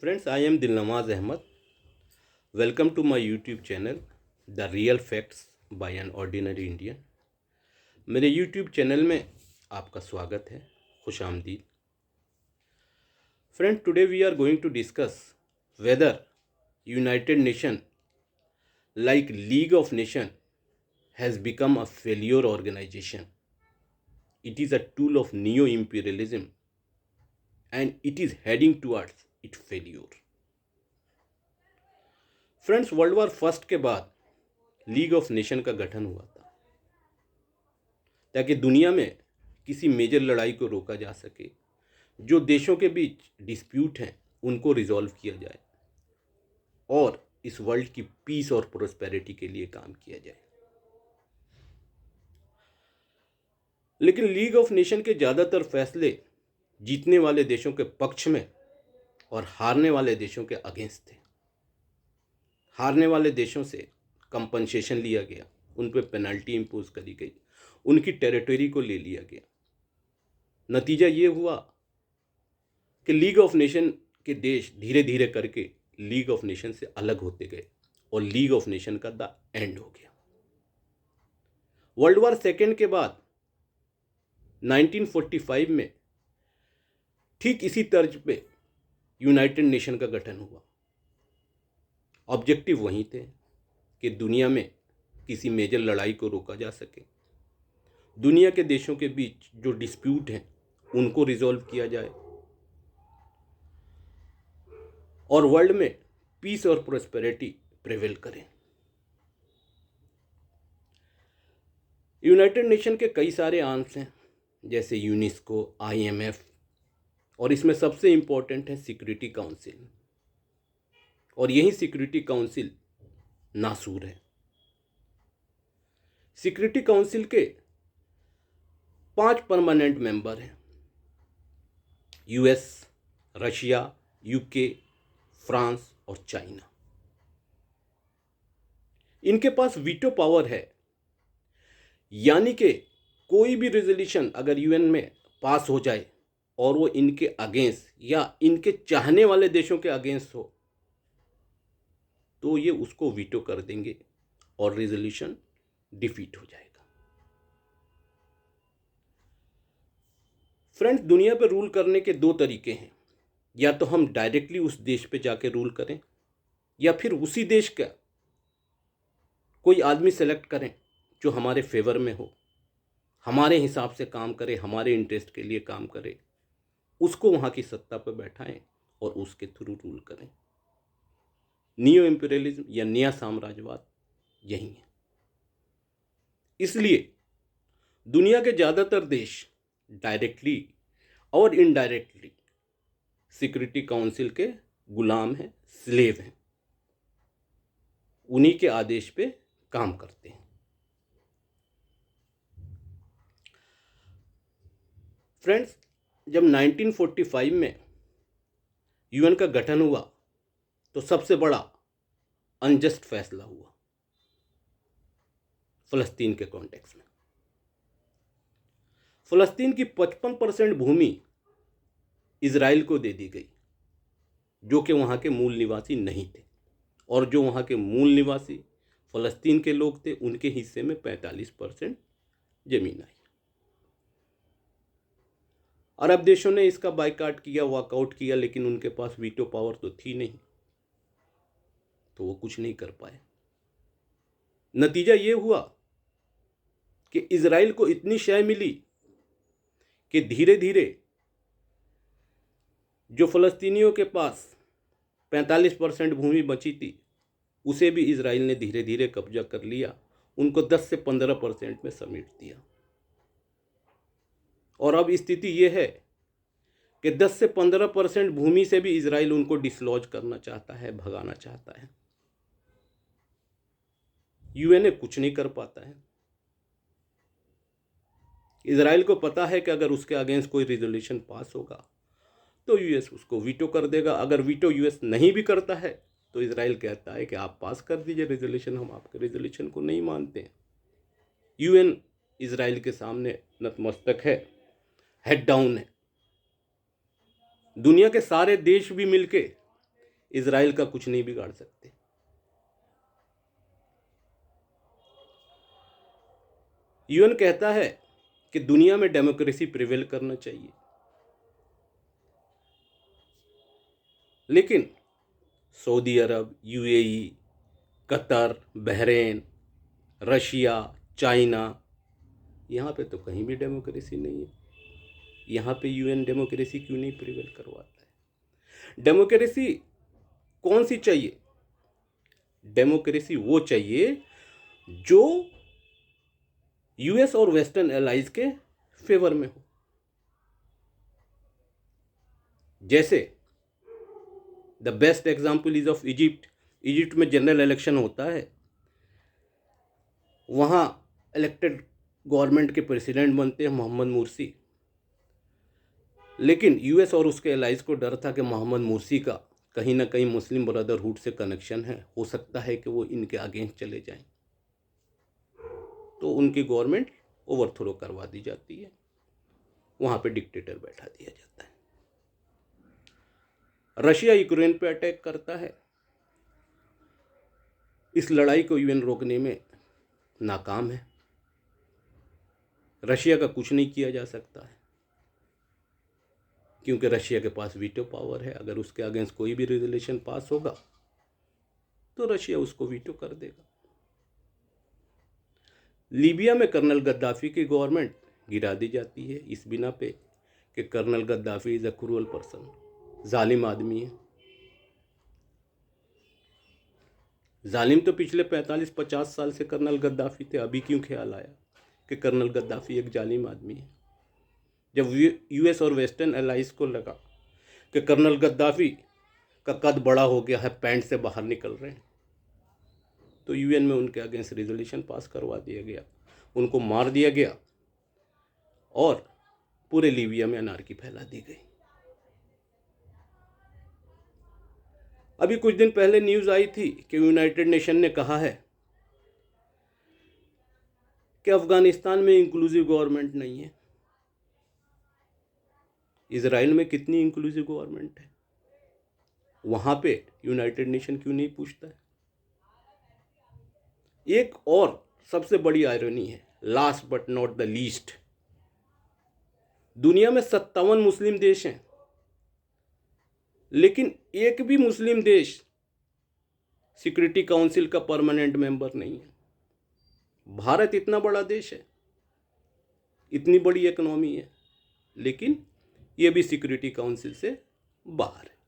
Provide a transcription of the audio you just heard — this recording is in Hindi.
Friends, I am Dilnawaz Ahmed. Welcome to my YouTube channel, The Real Facts by an Ordinary Indian. मेरे YouTube चैनल में आपका स्वागत है, खुश आमदीद. Friends, today we are going to discuss whether United Nations like League of Nations has become a failure organization. It is a tool of neo-imperialism and it is heading towards its failure. Friends, world war first के बाद लीग ऑफ नेशन का गठन हुआ था ताकि दुनिया में किसी मेजर लड़ाई को रोका जा सके, जो देशों के बीच डिस्प्यूट हैं उनको रिजॉल्व किया जाए और इस वर्ल्ड की पीस और प्रोस्पेरिटी के लिए काम किया जाए. लेकिन लीग ऑफ नेशन के ज़्यादातर फैसले जीतने वाले देशों के पक्ष में और हारने वाले देशों के अगेंस्ट थे. हारने वाले देशों से कंपनसेशन लिया गया, उन पर पेनल्टी इम्पोज करी गई, उनकी टेरिटरी को ले लिया गया. नतीजा ये हुआ कि लीग ऑफ नेशन के देश धीरे धीरे करके लीग ऑफ नेशन से अलग होते गए और लीग ऑफ नेशन का द एंड हो गया. वर्ल्ड वॉर सेकेंड के बाद 1945 में ठीक इसी तर्ज पे यूनाइटेड नेशन का गठन हुआ. ऑब्जेक्टिव वही थे कि दुनिया में किसी मेजर लड़ाई को रोका जा सके, दुनिया के देशों के बीच जो डिस्प्यूट हैं उनको रिजॉल्व किया जाए और वर्ल्ड में पीस और प्रोस्पेरिटी प्रिवेल करें. यूनाइटेड नेशन के कई सारे आर्म्स हैं, जैसे यूनेस्को, IMF, और इसमें सबसे इम्पोर्टेंट है सिक्योरिटी काउंसिल, और यही सिक्योरिटी काउंसिल नासूर है. सिक्योरिटी काउंसिल के 5 परमानेंट मेंबर हैं: US, रशिया, UK, फ्रांस और चाइना. इनके पास वीटो पावर है, यानी कि कोई भी रेजोल्यूशन अगर UN में पास हो जाए और वो इनके अगेंस्ट या इनके चाहने वाले देशों के अगेंस्ट हो तो ये उसको वीटो कर देंगे और रेजोल्यूशन डिफीट हो जाएगा. फ्रेंड्स, दुनिया पे रूल करने के 2 तरीके हैं. या तो हम डायरेक्टली उस देश पे जाके रूल करें, या फिर उसी देश का कोई आदमी सेलेक्ट करें जो हमारे फेवर में हो, हमारे हिसाब से काम करे, हमारे इंटरेस्ट के लिए काम करे, उसको वहाँ की सत्ता पर बैठाएं और उसके थ्रू रूल करें. नियो इंपीरियलिज्म या नया साम्राज्यवाद यही है. इसलिए दुनिया के ज़्यादातर देश डायरेक्टली और इनडायरेक्टली सिक्योरिटी काउंसिल के गुलाम हैं, स्लेव हैं, उन्हीं के आदेश पे काम करते हैं. फ्रेंड्स, जब 1945 में UN का गठन हुआ तो सबसे बड़ा अनजस्ट फैसला हुआ फ़लस्तीन के कॉन्टेक्स्ट में. फ़लस्तीन की 55% भूमि इजराइल को दे दी गई, जो कि वहाँ के मूल निवासी नहीं थे, और जो वहाँ के मूल निवासी फ़लस्तीन के लोग थे उनके हिस्से में 45% जमीन आई. अरब देशों ने इसका बायकॉट किया, वॉकआउट किया, लेकिन उनके पास वीटो पावर तो थी नहीं, तो वो कुछ नहीं कर पाए. नतीजा ये हुआ कि इजराइल को इतनी शय मिली कि धीरे धीरे जो फ़लस्तीनियों के पास 45% भूमि बची थी उसे भी इजराइल ने धीरे धीरे कब्जा कर लिया, उनको 10 से 15% में समेट दिया. और अब स्थिति ये है कि 10 से 15% भूमि से भी इजराइल उनको डिसलॉज करना चाहता है, भगाना चाहता है. UN कुछ नहीं कर पाता है. इजराइल को पता है कि अगर उसके अगेंस्ट कोई रिजोल्यूशन पास होगा तो US उसको वीटो कर देगा. अगर वीटो US नहीं भी करता है तो इजराइल कहता है कि आप पास कर दीजिए रेजोल्यूशन, हम आपके रेजोल्यूशन को नहीं मानते हैं. UN इजराइल के सामने नतमस्तक है, हेड डाउन है. दुनिया के सारे देश भी मिलके इजराइल का कुछ नहीं बिगाड़ सकते। यूएन कहता है कि दुनिया में डेमोक्रेसी प्रिवेल करना चाहिए, लेकिन Saudi Arabia, UAE, Qatar, Bahrain, Russia, China, यहाँ पे तो कहीं भी डेमोक्रेसी नहीं है। यहाँ पे यूएन डेमोक्रेसी क्यों नहीं प्रिवेल करवाता है? डेमोक्रेसी कौन सी चाहिए? डेमोक्रेसी वो चाहिए जो यूएस और वेस्टर्न एलाइज के फेवर में हो। जैसे the best example is of Egypt. Egypt में जनरल इलेक्शन होता है, वहाँ इलेक्टेड गवर्नमेंट के प्रेसिडेंट बनते हैं मोहम्मद मुर्सी, लेकिन यूएस और उसके एलाइज को डर था कि मोहम्मद मुर्सी का कहीं ना कहीं मुस्लिम ब्रदरहुड से कनेक्शन है, हो सकता है कि वो इनके अगेंस्ट चले जाएं, तो उनकी गवर्नमेंट ओवरथ्रो करवा दी जाती है, वहाँ पे डिक्टेटर बैठा दिया जाता है। रशिया यूक्रेन पे अटैक करता है, इस लड़ाई को यूएन रोकने में नाकाम है। रशिया का कुछ नहीं किया जा सकता है, क्योंकि रशिया के पास वीटो पावर है। अगर उसके अगेंस्ट कोई भी रेजोल्यूशन पास होगा तो रशिया उसको वीटो कर देगा। लीबिया में कर्नल गद्दाफी की गवर्नमेंट गिरा दी जाती है इस बिना पे कि colonel Gaddafi is a cruel person, जालिम आदमी है। जालिम तो पिछले 45-50 साल से कर्नल गद्दाफी थे, अभी क्यों ख्याल आया कि कर्नल गद्दाफी एक जालिम आदमी है? जब यूएस और वेस्टर्न एलाइज को लगा कि कर्नल गद्दाफी का कद बड़ा हो गया है, पैंट से बाहर निकल रहे हैं, तो यूएन में उनके अगेंस्ट रेजोल्यूशन पास करवा दिया गया, उनको मार दिया गया और पूरे लीबिया में अनार्की फैला दी गई। अभी कुछ दिन पहले न्यूज़ आई थी कि यूनाइटेड नेशन ने कहा है कि अफगानिस्तान में इंक्लूसिव गवर्नमेंट नहीं है। इजराइल में कितनी इंक्लूसिव गवर्नमेंट है? वहाँ पे यूनाइटेड नेशन क्यों नहीं पूछता है? एक और सबसे बड़ी आयरनी है, last but not the least, दुनिया में 57 मुस्लिम देश हैं, लेकिन एक भी मुस्लिम देश सिक्योरिटी काउंसिल का परमानेंट मेंबर नहीं है। भारत इतना बड़ा देश है, इतनी बड़ी इकोनॉमी है, लेकिन ये भी सिक्योरिटी काउंसिल से बाहर है।